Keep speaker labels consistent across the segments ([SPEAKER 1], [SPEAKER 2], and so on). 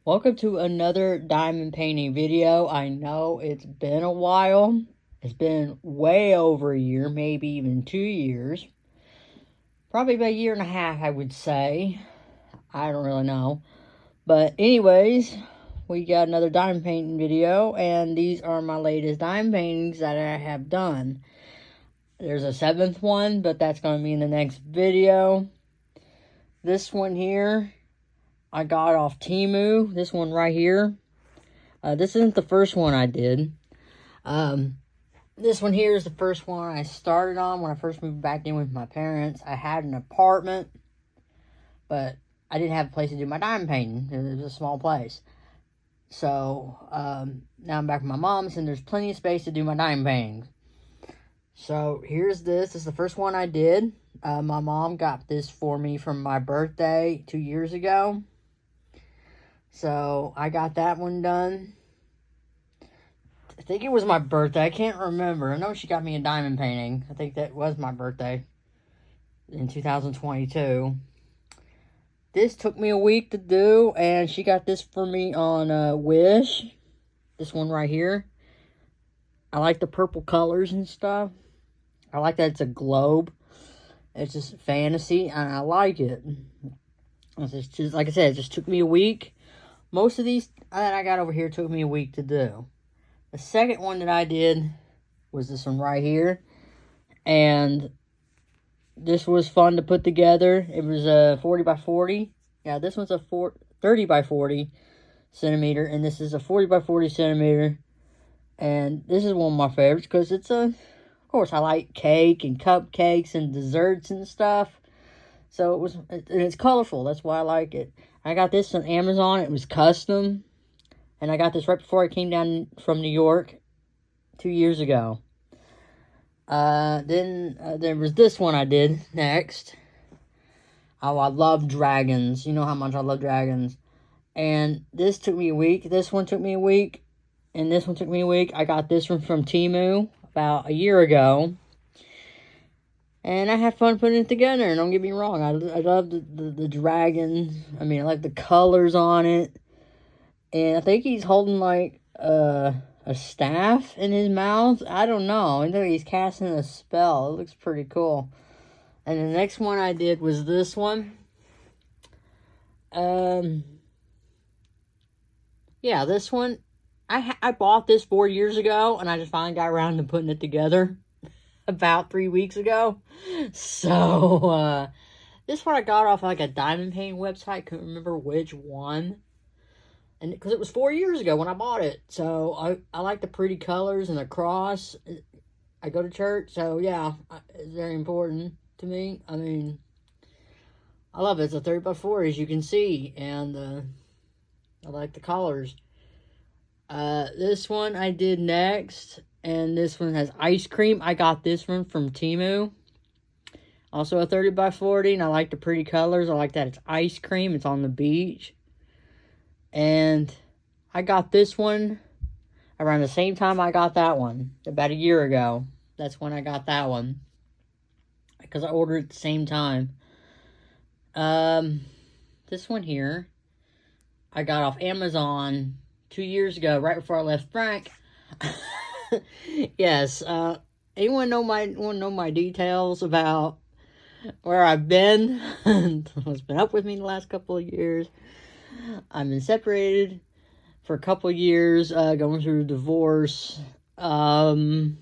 [SPEAKER 1] Welcome to another diamond painting video. I know it's been a while. It's been way over a year, maybe even 2 years. Probably about a year and a half, I would say. I don't really know. But anyways, we got another diamond painting video, and these are my latest diamond paintings that I have done. There's a seventh one, but that's going to be in the next video. This one here, I got off Temu. This one right here. This isn't the first one I did. This one here is the first one I started on when I first moved back in with my parents. I had an apartment, but I didn't have a place to do my diamond painting. It was a small place. So, now I'm back with my mom's, and there's plenty of space to do my diamond paintings. So, here's this. This is the first one I did. My mom got this for me for my birthday 2 years ago. So, I got that one done. I think it was my birthday. I can't remember. I know she got me a diamond painting. I think that was my birthday in 2022. This took me a week to do, and she got this for me on Wish. This one right here. I like the purple colors and stuff. I like that it's a globe. It's just fantasy, and I like it. It's just like I said, it just took me a week. Most of these that I got over here took me a week to do. The second one that I did was this one right here. And this was fun to put together. It was a 40 by 40. Yeah, this one's a 30 by 40 centimeter. And this is a 40 by 40 centimeter. And this is one of my favorites because it's of course, I like cake and cupcakes and desserts and stuff. So it's colorful. That's why I like it. I got this on Amazon. It was custom. And I got this right before I came down from New York 2 years ago. Then there was this one I did next. Oh, I love dragons. You know how much I love dragons. And this took me a week. This one took me a week. And this one took me a week. I got this one from Temu about a year ago. And I had fun putting it together. And don't get me wrong. I love the dragons. I mean, I like the colors on it. And I think he's holding like a staff in his mouth. I don't know. I think he's casting a spell. It looks pretty cool. And the next one I did was this one. Yeah, this one. I bought this 4 years ago, and I just finally got around to putting it together about 3 weeks ago. So, this one I got off like a diamond painting website. Couldn't remember which one. And because it was 4 years ago when I bought it. So I like the pretty colors and the cross. I go to church, so yeah, it's very important to me. I mean, I love it. It's a 30 by 40, as you can see. And I like the colors. This one I did next. And this one has ice cream. I got this one from Temu. Also a 30 by 40. And I like the pretty colors. I like that it's ice cream. It's on the beach. And I got this one around the same time I got that one. About a year ago. That's when I got that one. Because I ordered it at the same time. This one here, I got off Amazon 2 years ago, right before I left Frank. Yes, anyone know my details about where I've been? What's been up with me the last couple of years? I've been separated for a couple of years, going through a divorce. In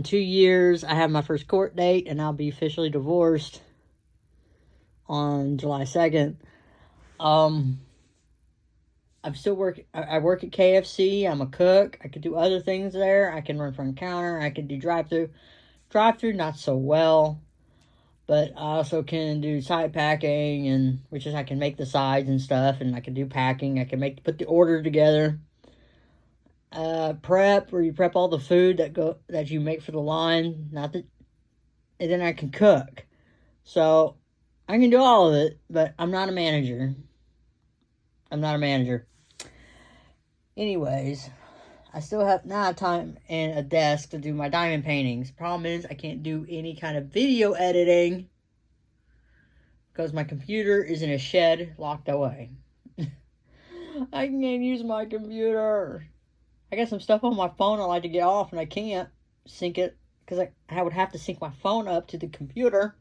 [SPEAKER 1] 2 years, I have my first court date, and I'll be officially divorced on July 2nd. I'm still working. I work at KFC. I'm a cook. I could do other things there. I can run front counter. I can do drive-through. Drive-through, not so well. But I also can do side packing, and which is I can make the sides and stuff, and I can do packing. I can put the order together. Prep, where you prep all the food that you make for the line. And then I can cook. So I can do all of it, but I'm not a manager. Anyways, I still have not time and a desk to do my diamond paintings. Problem is, I can't do any kind of video editing because my computer is in a shed locked away. I can't use my computer. I got some stuff on my phone I like to get off, and I can't sync it because I would have to sync my phone up to the computer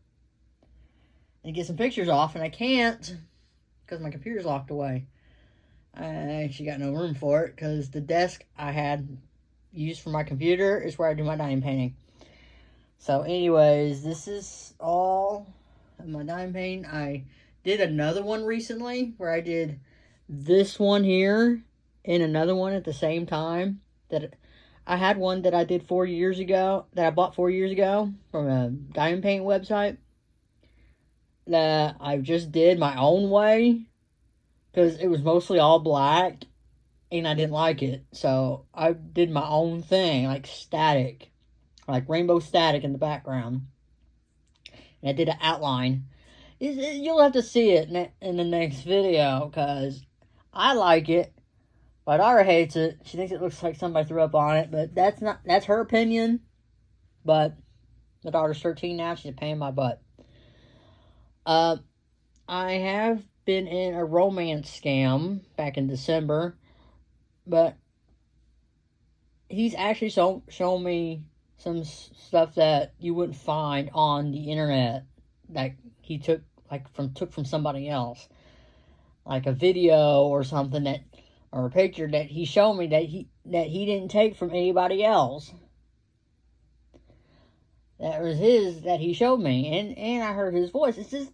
[SPEAKER 1] and get some pictures off, and I can't because my computer's locked away. I actually got no room for it because the desk I had used for my computer is where I do my diamond painting. So anyways, this is all of my diamond painting. I did another one recently where I did this one here and another one at the same time. That I had one that I did 4 years ago, that I bought 4 years ago from a diamond paint website that I just did my own way because it was mostly all black and I didn't like it. So I did my own thing, like static, like rainbow static in the background. And I did an outline. You'll have to see it in the next video because I like it. My daughter hates it. She thinks it looks like somebody threw up on it, but that's her opinion. But my daughter's 13 now. She's a pain in my butt. I have been in a romance scam back in December, but he's actually shown me some stuff that you wouldn't find on the internet that he took from somebody else, like a video or something or a picture that he showed me that he didn't take from anybody else. That was his that he showed me, and I heard his voice. It's just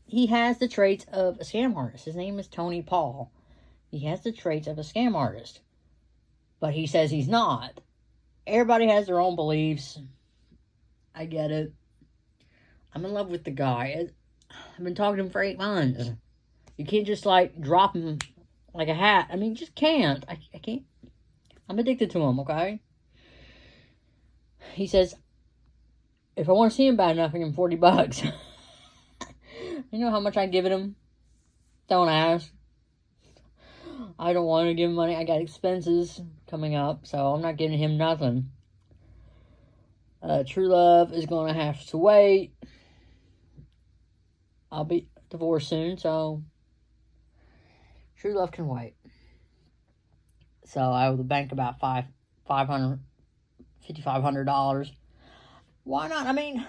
[SPEAKER 1] he has the traits of a scam artist. His name is Tony Paul. He has the traits of a scam artist, but he says he's not. Everybody has their own beliefs. I get it. I'm in love with the guy. I've been talking to him for 8 months. You can't just drop him like a hat. I mean, you just can't. I can't. I'm addicted to him, okay? He says, if I want to see him bad enough, I give him $40. You know how much I give him? Don't ask. I don't want to give him money. I got expenses coming up, so I'm not giving him nothing. True love is going to have to wait. I'll be divorced soon, so true love can wait. So I owe the bank about $5,500. Why not? I mean,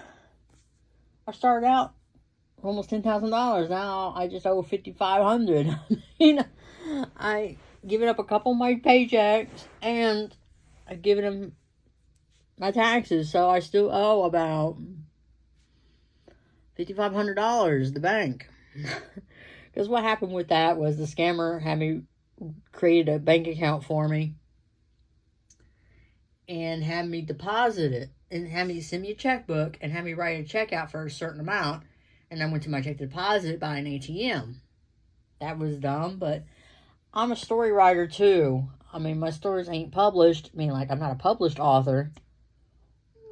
[SPEAKER 1] I started out almost $10,000. Now I just owe $5,500. I mean, I given up a couple of my paychecks and I've given him my taxes, so I still owe about $5,500 the bank. Because what happened with that was the scammer had me create a bank account for me and had me deposit it and had me send me a checkbook and had me write a check out for a certain amount, and I went to my check to deposit it by an ATM. That was dumb, but I'm a story writer too. I mean, my stories ain't published. I mean, I'm not a published author.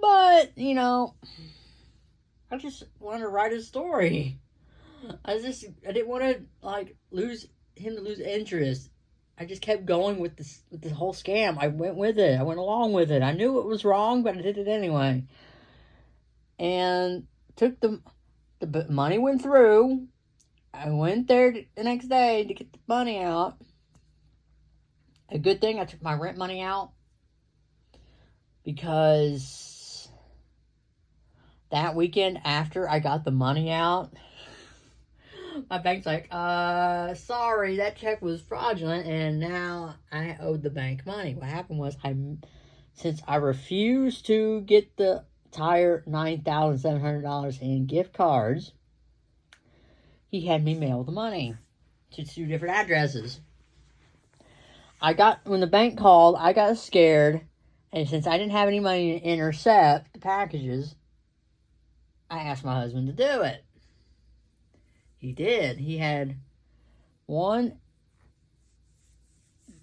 [SPEAKER 1] But, I just wanted to write a story. I didn't want to, lose interest. I just kept going with this whole scam. I went with it. I went along with it. I knew it was wrong, but I did it anyway. And took the money went through. I went there the next day to get the money out. A good thing I took my rent money out because that weekend after I got the money out, my bank's like, sorry, that check was fraudulent and now I owed the bank money. What happened was, since I refused to get the entire $9,700 in gift cards, he had me mail the money to 2 different addresses. When the bank called, I got scared, and since I didn't have any money to intercept the packages, I asked my husband to do it. He did. He had one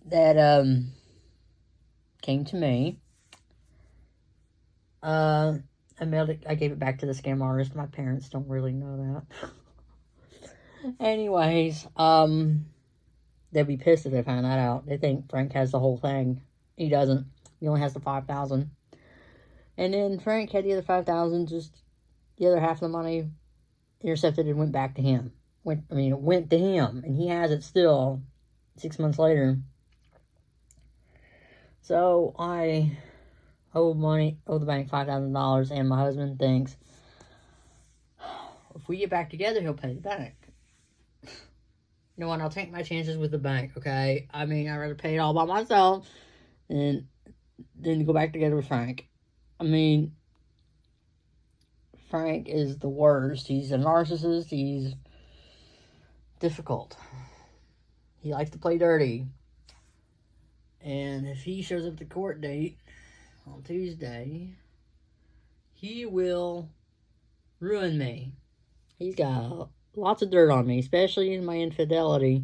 [SPEAKER 1] that came to me. I mailed it. I gave it back to the scam artist. My parents don't really know that. Anyways, they'd be pissed if they found that out. They think Frank has the whole thing. He doesn't. He only has the $5,000. And then Frank had the other $5,000, just the other half of the money intercepted and went back to him. it went to him, and he has it still 6 months later. So I owe the bank $5,000, and my husband thinks if we get back together, he'll pay the bank. You know what? I'll take my chances with the bank, okay? I mean, I'd rather pay it all by myself than go back together with Frank. I mean, Frank is the worst. He's a narcissist. He's difficult. He likes to play dirty. And if he shows up to court date on Tuesday, he will ruin me. He's got lots of dirt on me, especially in my infidelity.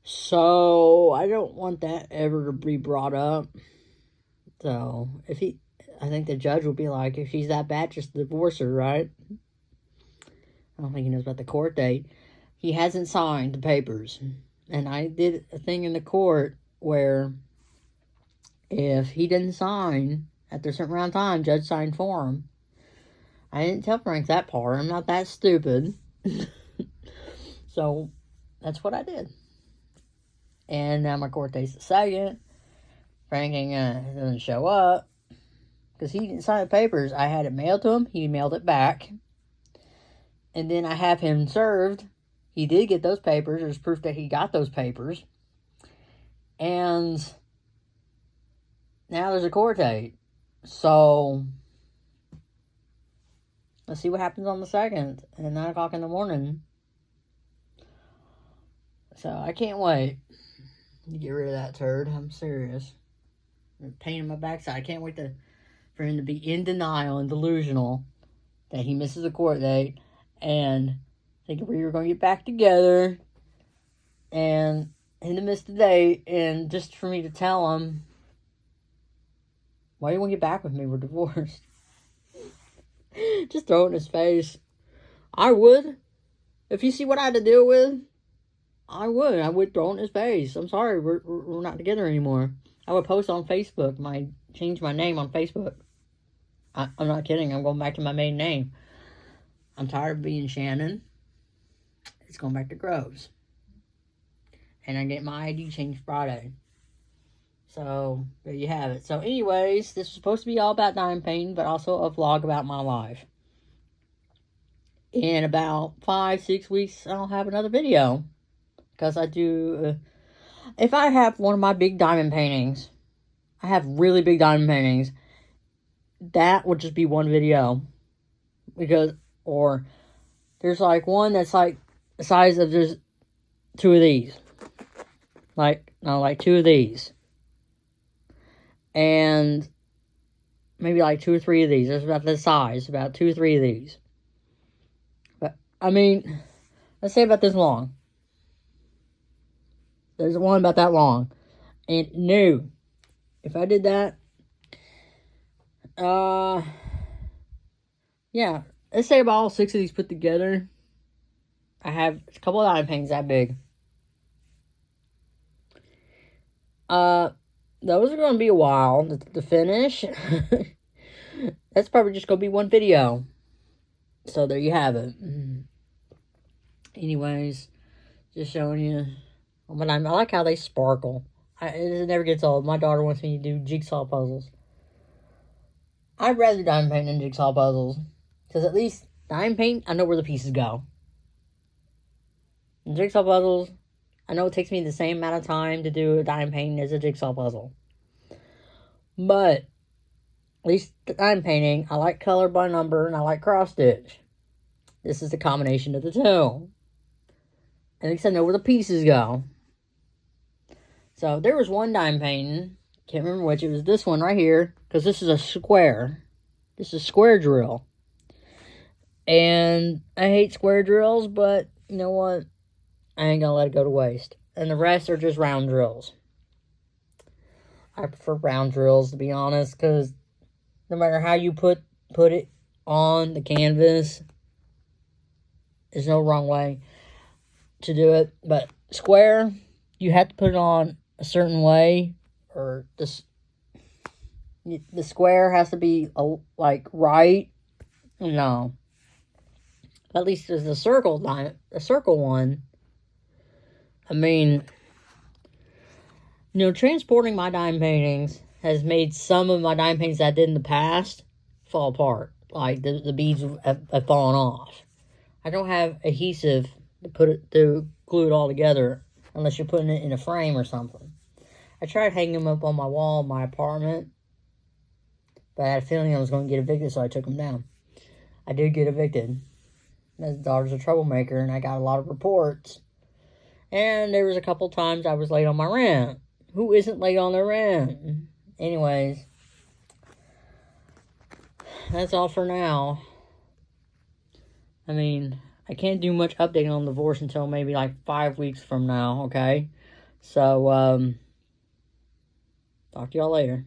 [SPEAKER 1] So I don't want that ever to be brought up. So I think the judge will be like, if she's that bad, just divorce her, right? I don't think he knows about the court date. He hasn't signed the papers. And I did a thing in the court where if he didn't sign after a certain amount of time, judge signed for him. I didn't tell Frank that part. I'm not that stupid. So that's what I did. And now my court date's the 2nd. Frank doesn't show up because he didn't sign the papers. I had it mailed to him. He mailed it back. And then I have him served. He did get those papers. There's proof that he got those papers. And now there's a court date. So let's see what happens on the 2nd at 9 o'clock in the morning. So I can't wait to get rid of that turd. I'm serious. Pain in my backside. I can't wait for him to be in denial and delusional that he misses a court date and thinking we were going to get back together and him to miss the date, and just for me to tell him, why do you want to get back with me? We're divorced. Just throw it in his face. I would. If you see what I had to deal with, I would throw it in his face. I'm sorry, we're not together anymore. I would post on Facebook, change my name on Facebook. I'm not kidding. I'm going back to my maiden name. I'm tired of being Shannon. It's going back to Groves. And I get my ID changed Friday. So, there you have it. So, anyways, this was supposed to be all about diamond painting, but also a vlog about my life. In about 5-6 weeks, I'll have another video. Because I do... if I have one of my big diamond paintings, I have really big diamond paintings, that would just be one video. Or there's like one that's like the size of just 2 of these. Like 2 of these. And maybe like 2 or 3 of these. That's about the size, about 2 or 3 of these. But, I mean, let's say about this long. There's one about that long. And no, if I did that, yeah, let's say about all 6 of these put together, I have a couple of diamond paintings that big. Those are going to be a while to finish. That's probably just going to be one video. So there you have it. Anyways, just showing you. But I like how they sparkle. It never gets old. My daughter wants me to do jigsaw puzzles. I'd rather diamond paint than jigsaw puzzles. Because at least diamond paint, I know where the pieces go. And jigsaw puzzles, I know it takes me the same amount of time to do a diamond painting as a jigsaw puzzle. But, at least the diamond painting, I like color by number and I like cross stitch. This is the combination of the two. At least I know where the pieces go. So, there was one diamond painting. Can't remember which. It was this one right here. Because this is a square. This is a square drill. And I hate square drills, but you know what? I ain't gonna let it go to waste. And the rest are just round drills. I prefer round drills, to be honest, because no matter how you put it on the canvas, there's no wrong way to do it. But square, you have to put it on a certain way, or the square has to be like right. No. At least there's the circle one. I mean, transporting my dime paintings has made some of my dime paintings that I did in the past fall apart. Like, the beads have fallen off. I don't have adhesive to glue it all together unless you're putting it in a frame or something. I tried hanging them up on my wall in my apartment, but I had a feeling I was going to get evicted, so I took them down. I did get evicted. My daughter's a troublemaker, and I got a lot of reports. And there was a couple times I was late on my rent. Who isn't late on their rent? Anyways, that's all for now. I mean, I can't do much updating on the divorce until maybe like 5 weeks from now, okay? So, talk to y'all later.